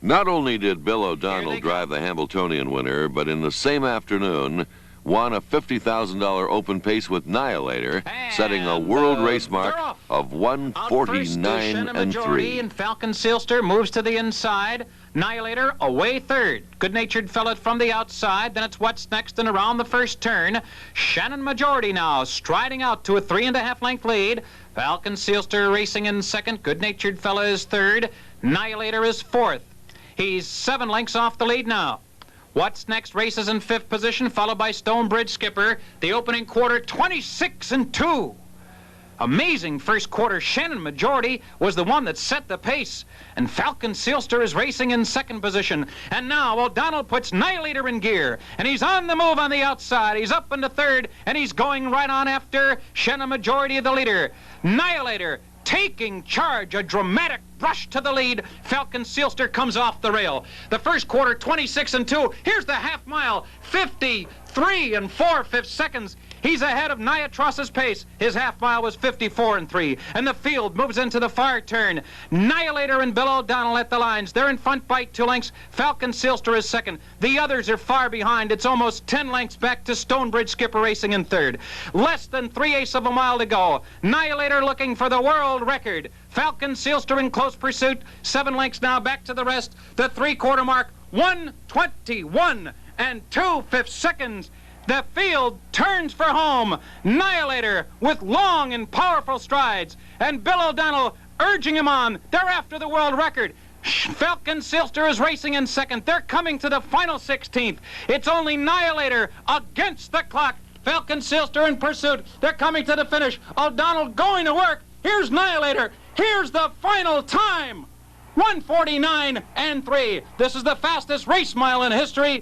Not only did Bill O'Donnell drive the Hambletonian winner, but in the same afternoon won a $50,000 open pace with Nihilator, setting a world race mark of 1:49.3. And Falcon Seelster moves to the inside. Nihilator away third. Good-natured Fellow from the outside. Then it's What's Next and around the first turn. Shannon Majority now striding out to a 3.5 length lead. Falcon Seelster racing in second. Good-natured Fellow is third. Nihilator is fourth. He's 7 lengths off the lead now. What's Next races in fifth position, followed by Stonebridge Skipper. The opening quarter, 26-2. Amazing first quarter. Shannon Majority was the one that set the pace. And Falcon Seelster is racing in second position. And now O'Donnell puts Nihilator in gear. And he's on the move on the outside. He's up into third. And he's going right on after Shannon Majority, the leader. Nihilator taking charge, a dramatic rush to the lead. Falcon Seelster comes off the rail. The first quarter, 26-2. Here's the half mile, 53 4/5 seconds. He's ahead of Niatros's pace. His half mile was 54-3. And the field moves into the far turn. Nihilator and Bill O'Donnell at the lines. They're in front by 2 lengths. Falcon Seelster is second. The others are far behind. It's almost 10 lengths back to Stonebridge Skipper racing in third. Less than 3/8 of a mile to go. Nihilator looking for the world record. Falcon Seelster in close pursuit. 7 lengths now back to the rest. The 3/4 mark, 1:21 2/5 seconds. The field turns for home. Nihilator with long and powerful strides. And Bill O'Donnell urging him on. They're after the world record. Falcon Seelster is racing in second. They're coming to the final 16th. It's only Nihilator against the clock. Falcon Seelster in pursuit. They're coming to the finish. O'Donnell going to work. Here's Nihilator. Here's the final time. 1:49.3. This is the fastest race mile in history.